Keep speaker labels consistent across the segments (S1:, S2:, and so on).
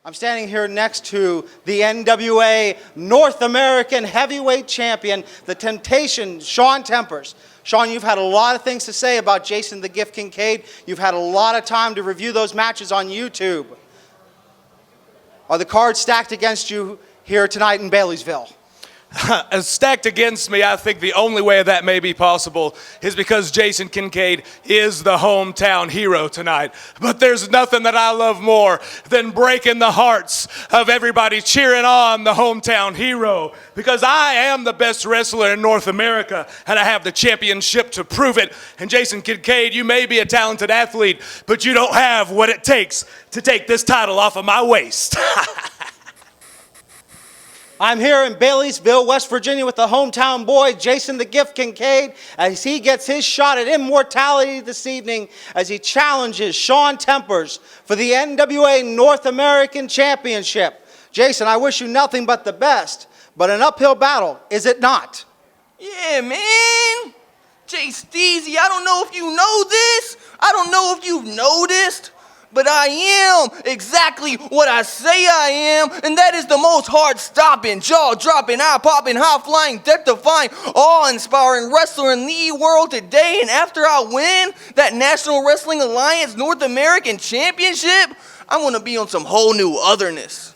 S1: I'm standing here next to the NWA North American Heavyweight Champion, the Temptation, Shaun Tempers. Shaun, you've had a lot of things to say about Jason the Gift Kincaid. You've had a lot of time to review those matches on YouTube. Are the cards stacked against you here tonight in Baileysville?
S2: As stacked against me, I think the only way that may be possible is because Jason Kincaid is the hometown hero tonight. But there's nothing that I love more than breaking the hearts of everybody cheering on the hometown hero, because I am the best wrestler in North America and I have the championship to prove it. And Jason Kincaid, you may be a talented athlete, but you don't have what it takes to take this title off of my waist.
S1: I'm here in Baileysville, West Virginia with the hometown boy, Jason the Gift Kincaid, as he gets his shot at immortality this evening as he challenges Shaun Tempers for the NWA North American Championship. Jason, I wish you nothing but the best, but an uphill battle, is it not?
S3: Yeah, man. Jay Steezy, I don't know if you know this. I don't know if you've noticed, but I am exactly what I say I am, and that is the most heart-stopping, jaw-dropping, eye-popping, high-flying, death-defying, awe-inspiring wrestler in the world today. And after I win that National Wrestling Alliance North American Championship, I'm going to be on some whole new otherness.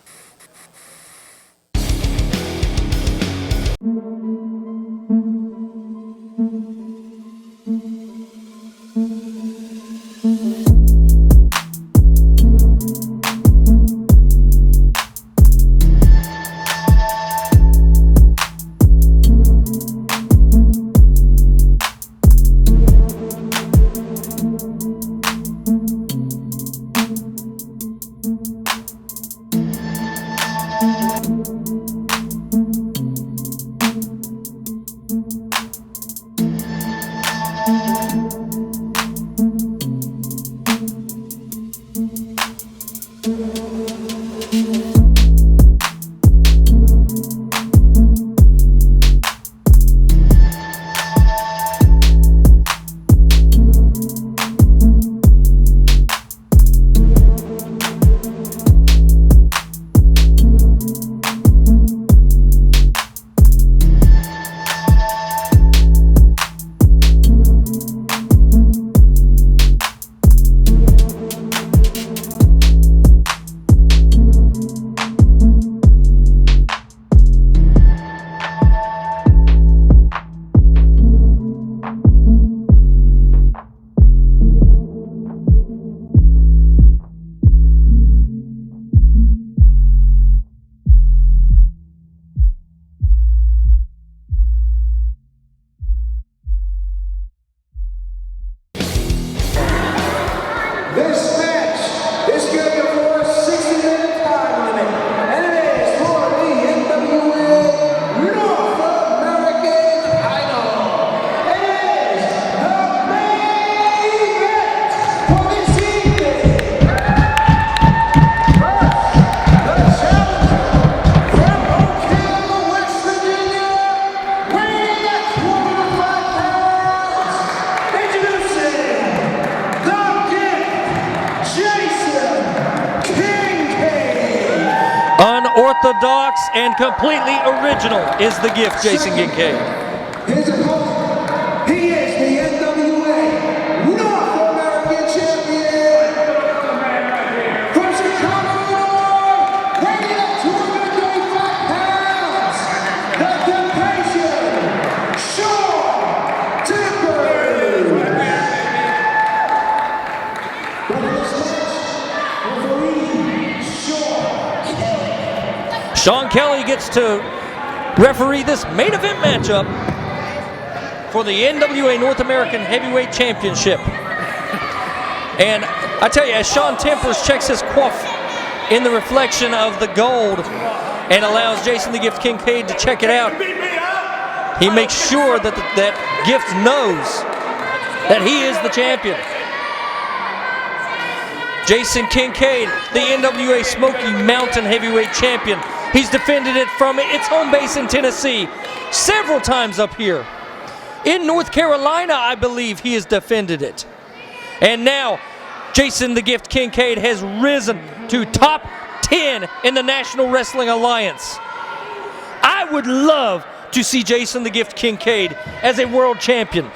S4: This match is scheduled for a 60-minute time limit, and it is for the NWA North American title. It is the main event for this evening. First, the challenger from Oak Hill, West Virginia, weighing at 205 pounds, introducing Jason Kincaid.
S5: Unorthodox and completely original is the gift, Jason Kincaid.
S4: His opponent, he is the NWA North American Champion. From Chicago, Illinois, weighing at 235 pounds, the Temptation, Shaun Tempers.
S5: Shaun Kelly gets to referee this main event matchup for the NWA North American Heavyweight Championship. And I tell you, as Shaun Tempers checks his quaff in the reflection of the gold and allows Jason the Gift Kincaid to check it out, he makes sure that that Gift knows that he is the champion. Jason Kincaid, the NWA Smoky Mountain Heavyweight Champion. He's defended it from its home base in Tennessee several times up here. In North Carolina, I believe he has defended it. And now, Jason the Gift Kincaid has risen to top 10 in the National Wrestling Alliance. I would love to see Jason the Gift Kincaid as a world champion.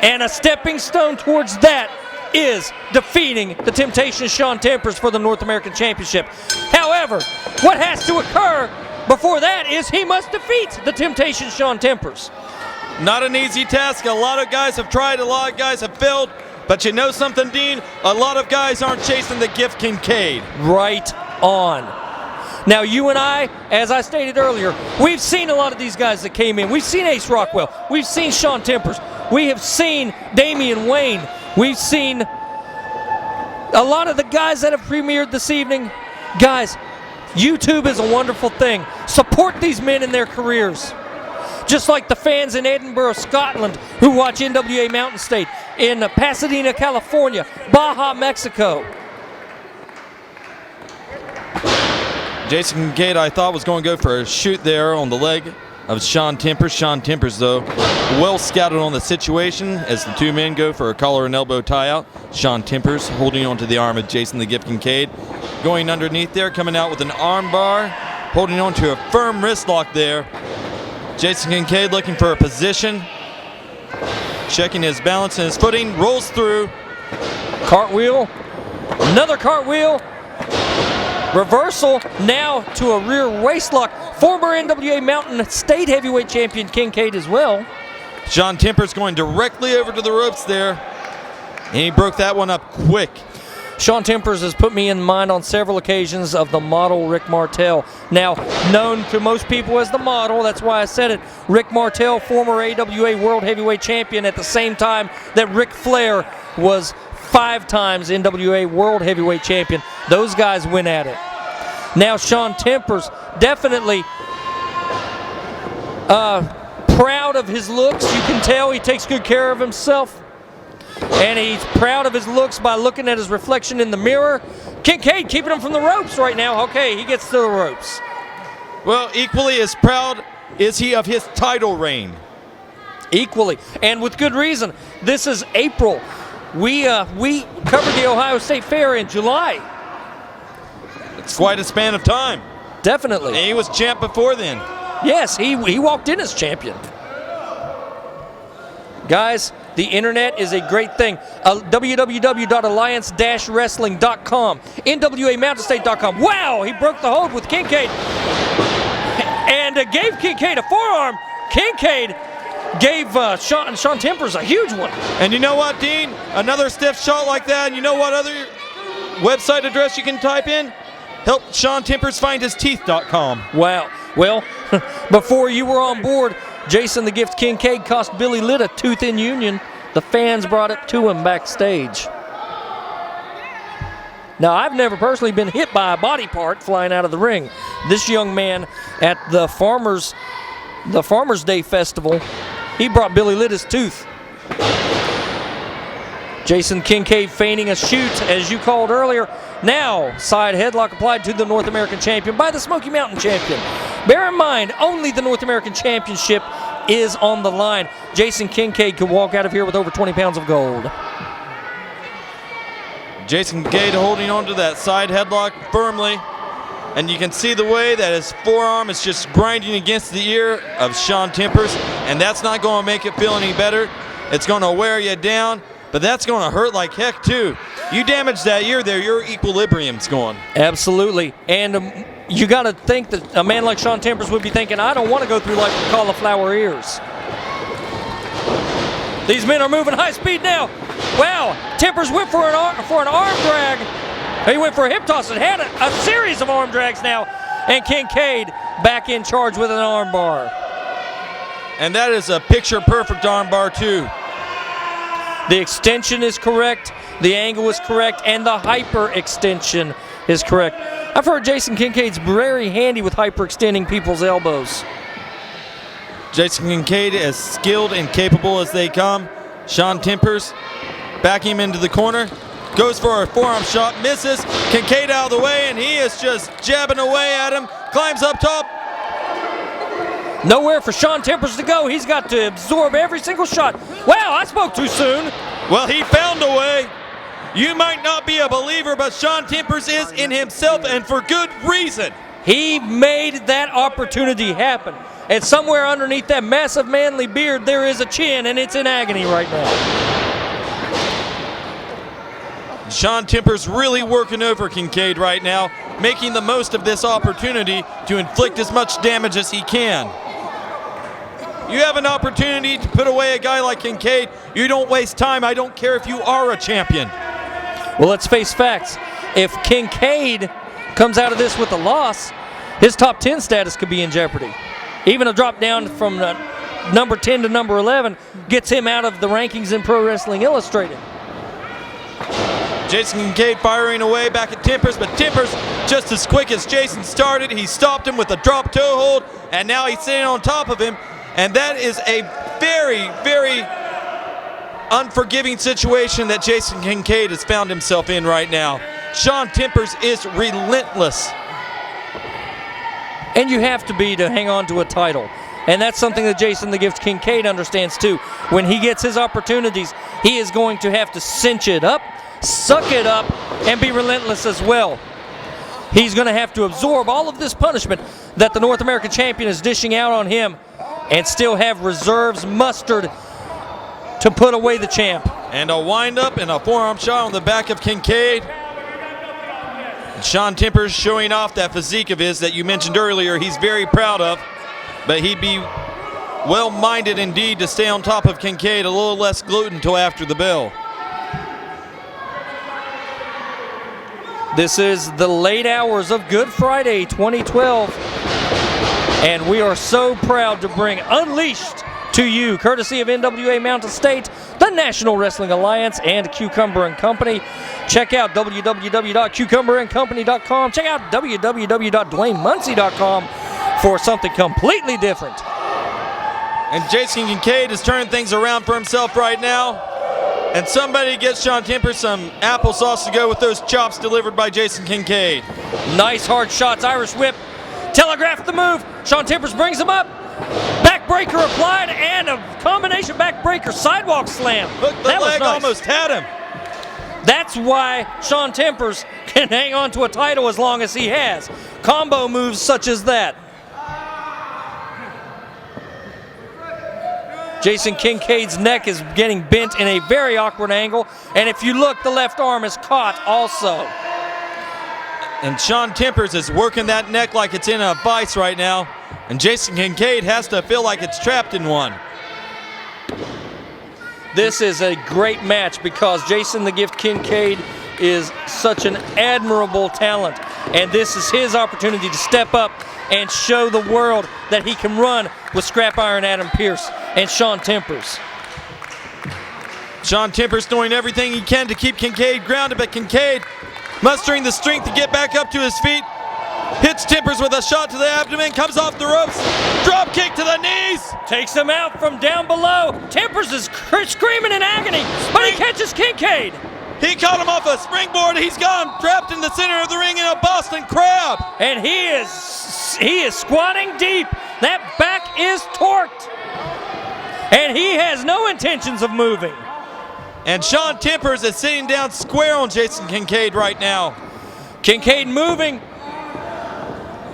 S5: And a stepping stone towards that is defeating the Temptation Shaun Tempers for the North American Championship. However, what has to occur before that is he must defeat the Temptation Shaun Tempers.
S6: Not an easy task. A lot of guys have tried, a lot of guys have failed. But you know something, Dean? A lot of guys aren't chasing the Gift Kincaid.
S5: Right on. Now, you and I, as I stated earlier, we've seen a lot of these guys that came in. We've seen Ace Rockwell. We've seen Shaun Tempers. We have seen Damian Wayne. We've seen a lot of the guys that have premiered this evening. Guys, YouTube is a wonderful thing. Support these men in their careers. Just like the fans in Edinburgh, Scotland, who watch NWA Mountain State, in Pasadena, California, Baja, Mexico.
S6: Jason Kincaid, I thought, was going to go for a shoot there on the leg of Shaun Tempers. Shaun Tempers, though, well scouted on the situation as the two men go for a collar and elbow tie-out. Shaun Tempers holding onto the arm of Jason the Gift Kincaid. Going underneath there, coming out with an arm bar, holding onto a firm wrist lock there. Jason Kincaid looking for a position, checking his balance and his footing, rolls through.
S5: Cartwheel, another cartwheel. Reversal now to a rear waist lock. Former NWA Mountain State Heavyweight Champion Kincaid as well.
S6: Shaun Tempers going directly over to the ropes there. And he broke that one up quick.
S5: Shaun Tempers has put me in mind on several occasions of the model Rick Martel. Now, known to most people as the model, that's why I said it. Rick Martel, former AWA World Heavyweight Champion at the same time that Ric Flair was 5 times NWA World Heavyweight Champion. Those guys went at it. Now Shaun Tempers definitely proud of his looks. You can tell he takes good care of himself. And he's proud of his looks by looking at his reflection in the mirror. Kincaid keeping him from the ropes right now. Okay, he gets to the ropes.
S6: Well, equally as proud is he of his title reign.
S5: Equally, and with good reason. This is April. We covered the Ohio State Fair in July.
S6: It's quite a span of time.
S5: Definitely.
S6: And he was champ before then.
S5: Yes, he walked in as champion. Guys, the internet is a great thing. www.alliance-wrestling.com, NWAMountainState.com. Wow, he broke the hold with Kincaid and gave Kincaid a forearm. Kincaid gave Shaun Tempers a huge one.
S6: And you know what, Dean? Another stiff shot like that, and you know what other website address you can type in? Help Shaun Tempers find his teeth.com.
S5: Wow. Well, before you were on board, Jason the Gift Kincaid cost Billy Litt a tooth in union. The fans brought it to him backstage. Now, I've never personally been hit by a body part flying out of the ring. This young man at the Farmers Day Festival, he brought Billy Litt his tooth. Jason Kincaid feigning a shoot, as you called earlier. Now, side headlock applied to the North American Champion by the Smoky Mountain Champion. Bear in mind, only the North American Championship is on the line. Jason Kincaid could walk out of here with over 20 pounds of gold.
S6: Jason Kincaid holding on to that side headlock firmly. And you can see the way that his forearm is just grinding against the ear of Shaun Tempers. And that's not going to make it feel any better. It's going to wear you down. But that's going to hurt like heck, too. You damage that ear there, your equilibrium's gone.
S5: Absolutely. And you got to think that a man like Shaun Tempers would be thinking, I don't want to go through life with cauliflower ears. These men are moving high speed now. Wow. Tempers went for an arm drag. He went for a hip toss and had a series of arm drags now. And Kincaid back in charge with an arm bar.
S6: And that is a picture-perfect arm bar, too.
S5: The extension is correct, the angle is correct, and the hyper-extension is correct. I've heard Jason Kincaid's very handy with hyperextending people's elbows.
S6: Jason Kincaid as skilled and capable as they come. Shaun Tempers back him into the corner. Goes for a forearm shot, misses. Kincaid out of the way, and he is just jabbing away at him. Climbs up top.
S5: Nowhere for Shaun Tempers to go. He's got to absorb every single shot. Wow, I spoke too soon.
S6: Well, he found a way. You might not be a believer, but Shaun Tempers is in himself, and for good reason.
S5: He made that opportunity happen. And somewhere underneath that massive manly beard, there is a chin, and it's in agony right now.
S6: Shaun Tempers really working over Kincaid right now, making the most of this opportunity to inflict as much damage as he can. You have an opportunity to put away a guy like Kincaid. You don't waste time. I don't care if you are a champion.
S5: Well, let's face facts. If Kincaid comes out of this with a loss, his top 10 status could be in jeopardy. Even a drop down from number 10 to number 11 gets him out of the rankings in Pro Wrestling Illustrated.
S6: Jason Kincaid firing away back at Tempers, but Tempers, just as quick as Jason started, he stopped him with a drop toe hold, and now he's sitting on top of him, and that is a very, very unforgiving situation that Jason Kincaid has found himself in right now. Shaun Tempers is relentless.
S5: And you have to be to hang on to a title. And that's something that Jason the Gift Kincaid understands too. When he gets his opportunities, he is going to have to cinch it up, suck it up, and be relentless as well. He's going to have to absorb all of this punishment that the North American champion is dishing out on him and still have reserves mustered to put away the champ.
S6: And a wind-up and a forearm shot on the back of Kincaid. Shaun Tempers showing off that physique of his that you mentioned earlier he's very proud of, but he'd be well-minded indeed to stay on top of Kincaid, a little less gluten until after the bell.
S5: This is the late hours of Good Friday 2012, and we are so proud to bring Unleashed to you, courtesy of NWA Mountain State, the National Wrestling Alliance, and Cucumber & Company. Check out www.cucumberandcompany.com. Check out www.dwaynemuncie.com for something completely different.
S6: And Jason Kincaid is turning things around for himself right now. And somebody gets Shaun Tempers some applesauce to go with those chops delivered by Jason Kincaid.
S5: Nice hard shots, Irish whip, telegraphed the move. Shaun Tempers brings him up. Backbreaker applied and a combination backbreaker sidewalk slam.
S6: Look, the
S5: that was
S6: leg
S5: nice.
S6: almost had him.
S5: That's why Shaun Tempers can hang on to a title as long as he has. Combo moves such as that. Jason Kincaid's neck is getting bent in a very awkward angle, and if you look, the left arm is caught also.
S6: And Shaun Tempers is working that neck like it's in a vice right now, and Jason Kincaid has to feel like it's trapped in one.
S5: This is a great match because Jason the Gift Kincaid is such an admirable talent, and this is his opportunity to step up and show the world that he can run with Scrap Iron Adam Pearce and Shaun Tempers.
S6: Shaun Tempers doing everything he can to keep Kincaid grounded, but Kincaid mustering the strength to get back up to his feet. Hits Tempers with a shot to the abdomen, comes off the ropes, drop kick to the knees.
S5: Takes him out from down below. Tempers is screaming in agony, but he catches Kincaid.
S6: He caught him off a springboard. He's gone trapped in the center of the ring in a Boston Crab.
S5: And he is squatting deep. That back is torqued. And he has no intentions of moving.
S6: And Shaun Tempers is sitting down square on Jason Kincaid right now.
S5: Kincaid moving.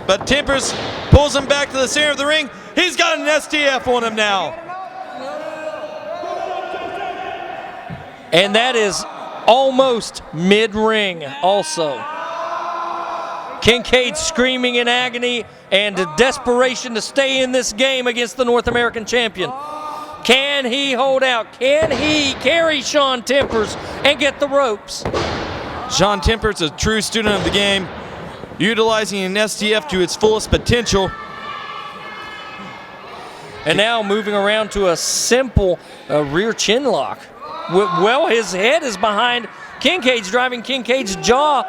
S6: But Tempers pulls him back to the center of the ring. He's got an STF on him now.
S5: And that is almost mid-ring also. Kincaid screaming in agony and desperation to stay in this game against the North American champion. Can he hold out? Can he carry Shaun Tempers and get the ropes?
S6: Shaun Tempers, a true student of the game, utilizing an STF to its fullest potential.
S5: And now moving around to a simple rear chin lock. Well, his head is behind Kincaid's, driving Kincaid's jaw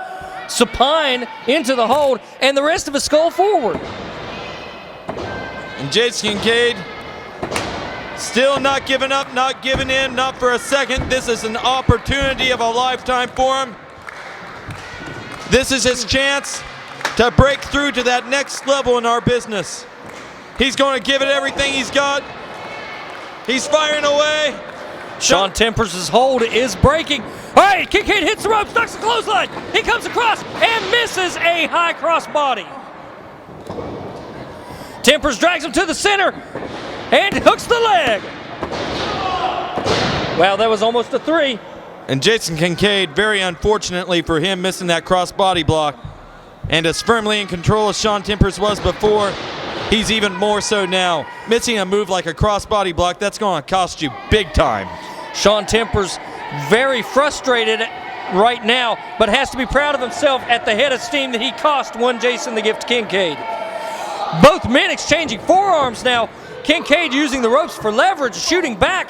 S5: supine into the hold and the rest of his skull forward.
S6: And Jason Kincaid still not giving up, not giving in, not for a second. This is an opportunity of a lifetime for him. This is his chance to break through to that next level in our business. He's going to give it everything he's got. He's firing away.
S5: Shaun Tempers' hold is breaking. All right, Kincaid hits the ropes, ducks the clothesline. He comes across and misses a high cross body. Tempers drags him to the center and hooks the leg. Wow, that was almost a 3.
S6: And Jason Kincaid, very unfortunately for him, missing that cross body block. And as firmly in control as Shaun Tempers was before, he's even more so now. Missing a move like a cross body block, that's going to cost you big time.
S5: Shaun Tempers very frustrated right now, but has to be proud of himself at the head of steam that he cost one Jason the Gift Kincaid. Both men exchanging forearms now. Kincaid using the ropes for leverage, shooting back.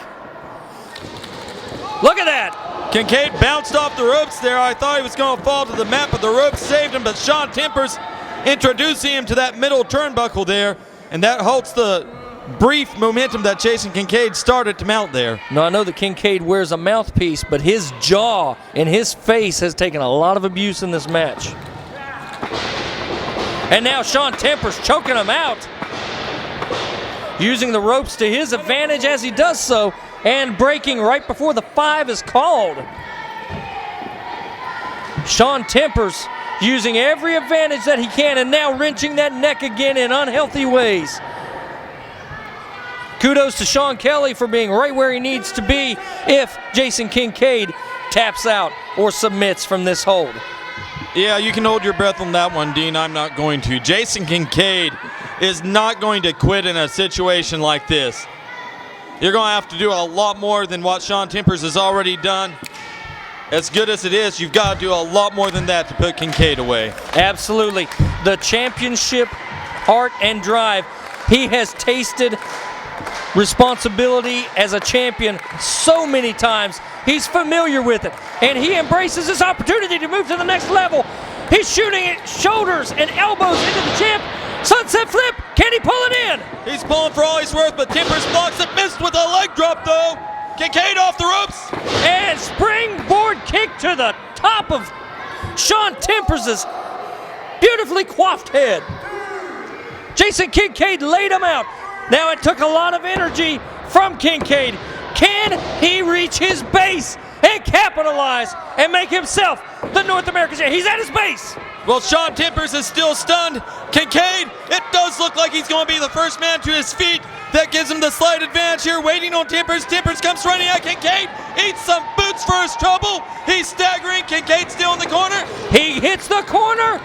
S5: Look at that.
S6: Kincaid bounced off the ropes there. I thought he was going to fall to the mat, but the ropes saved him. But Shaun Tempers introducing him to that middle turnbuckle there, and that halts the brief momentum that Jason Kincaid started to mount there.
S5: Now, I know that Kincaid wears a mouthpiece, but his jaw and his face has taken a lot of abuse in this match. And now Shaun Tempers choking him out, using the ropes to his advantage as he does so, and breaking right before the 5 is called. Shaun Tempers using every advantage that he can, and now wrenching that neck again in unhealthy ways. Kudos to Sean Kelly for being right where he needs to be if Jason Kincaid taps out or submits from this hold.
S6: Yeah, you can hold your breath on that one, Dean. I'm not going to. Jason Kincaid is not going to quit in a situation like this. You're going to have to do a lot more than what Shaun Tempers has already done. As good as it is, you've got to do a lot more than that to put Kincaid away.
S5: Absolutely. The championship heart and drive. He has tasted responsibility as a champion so many times. He's familiar with it, and he embraces this opportunity to move to the next level. He's shooting at shoulders and elbows into the champ. Sunset flip. Can he pull it in?
S6: He's pulling for all he's worth, but Tempers blocks it. Missed with a leg drop, though. Kincaid off the ropes.
S5: And springboard kick to the top of Shaun Tempers' beautifully coiffed head. Jason Kincaid laid him out. Now it took a lot of energy from Kincaid. Can he reach his base and capitalize and make himself the North American champion? He's at his base.
S6: Well, Shaun Tempers is still stunned. Kincaid, it does look like he's going to be the first man to his feet. That gives him the slight advantage here, waiting on Tempers. Tempers comes running at Kincaid, eats some boots for his trouble. He's staggering. Kincaid still in the corner.
S5: He hits the corner.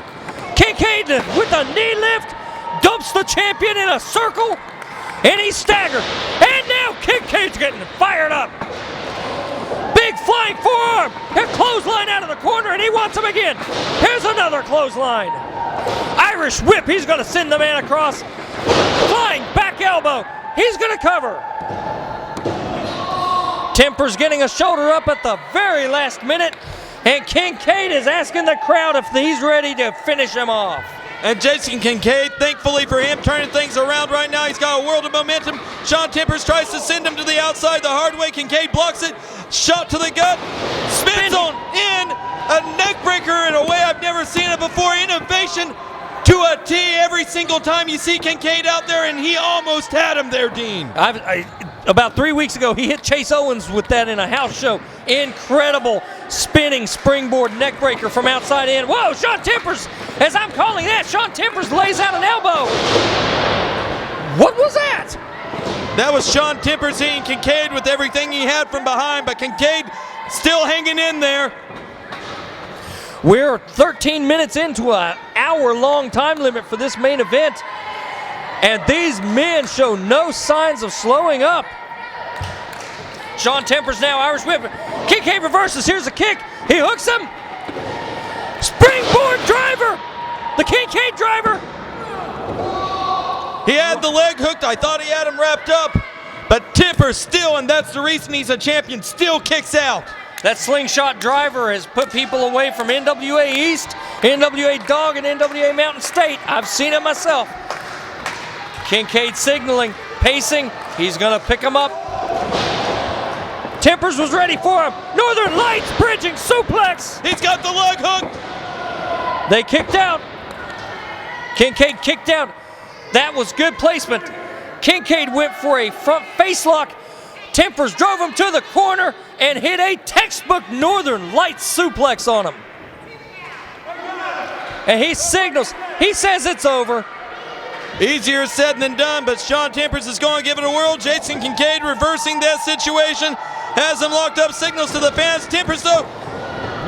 S5: Kincaid with a knee lift dumps the champion in a circle, and he's staggered. And now Kincaid's getting fired up. Big flying forearm. A clothesline out of the corner, and he wants him again. Here's another clothesline. Irish whip. He's going to send the man across. Flying back elbow. He's going to cover. Tempers getting a shoulder up at the very last minute, and Kincaid is asking the crowd if he's ready to finish him off.
S6: And Jason Kincaid, thankfully for him, turning things around right now. He's got a world of momentum. Shaun Tempers tries to send him to the outside the hard way. Kincaid blocks it. Shot to the gut. Spins on in. A neck breaker in a way I've never seen it before. Innovation to a T every single time you see Kincaid out there, and he almost had him there, Dean.
S5: About 3 weeks ago, he hit Chase Owens with that in a house show. Incredible spinning springboard neck breaker from outside in. Whoa, Shaun Tempers, as I'm calling that, Shaun Tempers lays out an elbow. What was that?
S6: That was Shaun Tempers hitting Kincaid with everything he had from behind, but Kincaid still hanging in there.
S5: We're 13 minutes into an hour-long time limit for this main event, and these men show no signs of slowing up. Shaun Tempers now, Irish whip. Kincaid reverses, here's a kick. He hooks him. Springboard driver. The Kincaid driver.
S6: He had the leg hooked. I thought he had him wrapped up, but Tempers still, and that's the reason he's a champion, still kicks out.
S5: That slingshot driver has put people away from NWA East, NWA Dog, and NWA Mountain State. I've seen it myself. Kincaid signaling, pacing. He's going to pick him up. Tempers was ready for him. Northern Lights bridging suplex.
S6: He's got the leg hooked.
S5: They kicked out. Kincaid kicked out. That was good placement. Kincaid went for a front face lock. Tempers drove him to the corner and hit a textbook Northern Lights suplex on him. And he signals, he says it's over.
S6: Easier said than done, but Shaun Tempers is going to give it a whirl. Jason Kincaid reversing that situation. Has him locked up, signals to the fans. Tempers, though,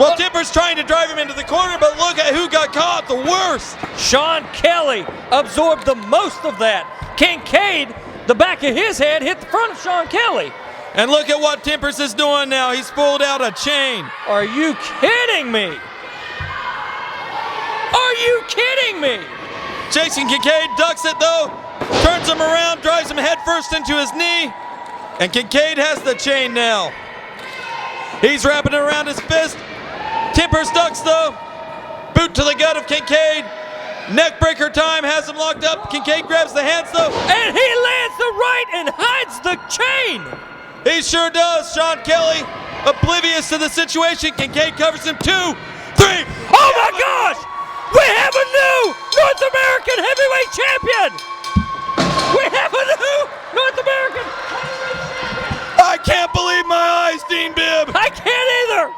S6: well, Tempers trying to drive him into the corner, but look at who got caught the worst.
S5: Sean Kelly absorbed the most of that. Kincaid, the back of his head hit the front of Sean Kelly.
S6: And look at what Tempers is doing now. He's pulled out a chain.
S5: Are you kidding me? Are you kidding me?
S6: Jason Kincaid ducks it though, turns him around, drives him headfirst into his knee, and Kincaid has the chain now. He's wrapping it around his fist. Tempers ducks though, boot to the gut of Kincaid. Neckbreaker time, has him locked up. Kincaid grabs the hands though.
S5: And he lands the right and hides the chain.
S6: He sure does. Sean Kelly, oblivious to the situation. Kincaid covers him, 2, 3.
S5: Oh my gosh! We have a new North American heavyweight champion! We have a new North American heavyweight champion!
S6: I can't believe my eyes, Dean Bibb.
S5: I can't either!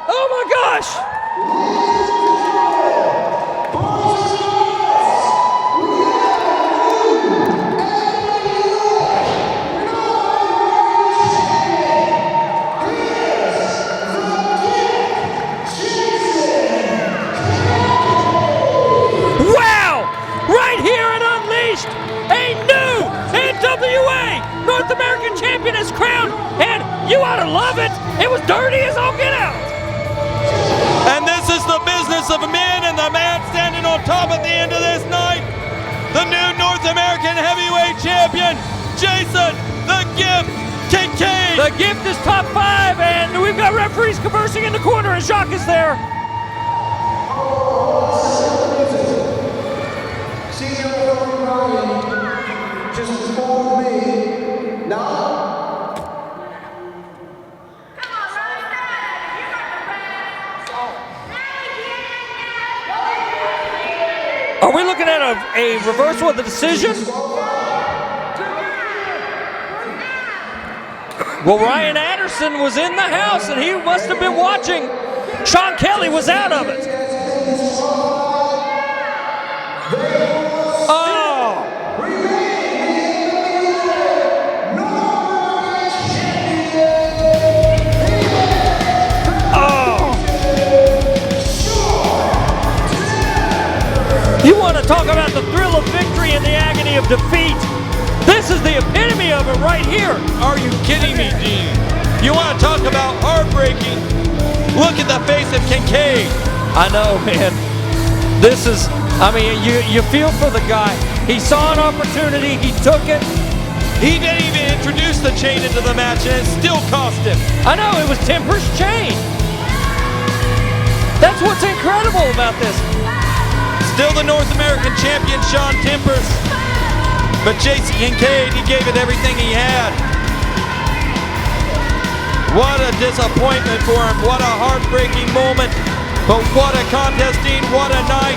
S5: Oh my gosh! Wow! Right here at Unleashed, a new NWA North American champion is crowned, and you ought to love it. It was dirty as all get out.
S6: And this is the business of men, and the man standing on top at the end of this night, the new North American heavyweight champion, Jason the Gift Kincaid.
S5: The Gift is top 5, and we've got referees conversing in the corner, and Jacques is there.
S4: Just informed me. Now,
S5: Are we looking at a reversal of the decision? Well, Ryan Anderson was in the house, and he must have been watching. Sean Kelly was out of it. Oh! Oh! You want to talk about the thrill of victory and the agony of defeat? This is the epitome of it right here.
S6: Are you kidding me, Dean? You want to talk about heartbreaking? Look at the face of Kincaid.
S5: I know, man. This is, I mean, you feel for the guy. He saw an opportunity, he took it.
S6: He didn't even introduce the chain into the match, and it still cost him.
S5: I know, it was Tempers' chain. That's what's incredible about this.
S6: Still the North American champion, Shaun Tempers. But Jason Kincaid, he gave it everything he had. What a disappointment for him. What a heartbreaking moment. But what a contest, Dean. What a night.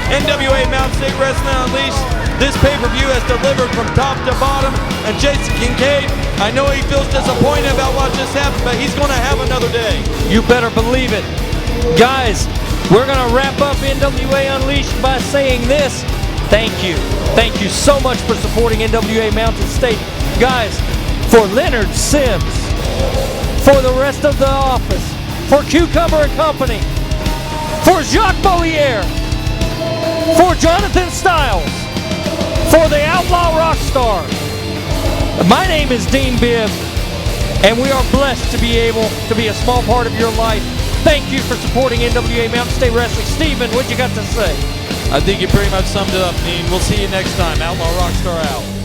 S6: NWA Mountain State Wrestling Unleashed. This pay-per-view has delivered from top to bottom. And Jason Kincaid, I know he feels disappointed about what just happened, but he's going to have another day.
S5: You better believe it. Guys, we're going to wrap up NWA Unleashed by saying this. Thank you. Thank you so much for supporting NWA Mountain State. Guys, for Leonard Sims, for the rest of the office, for Cucumber and Company, for Jacques Bollier, for Jonathan Stiles, for the Outlaw Rockstar. My name is Dean Bibb, and we are blessed to be able to be a small part of your life. Thank you for supporting NWA Mountain State Wrestling. Steven, what you got to say?
S6: I think you pretty much summed it up, Dean. We'll see you next time. Outlaw Rockstar out.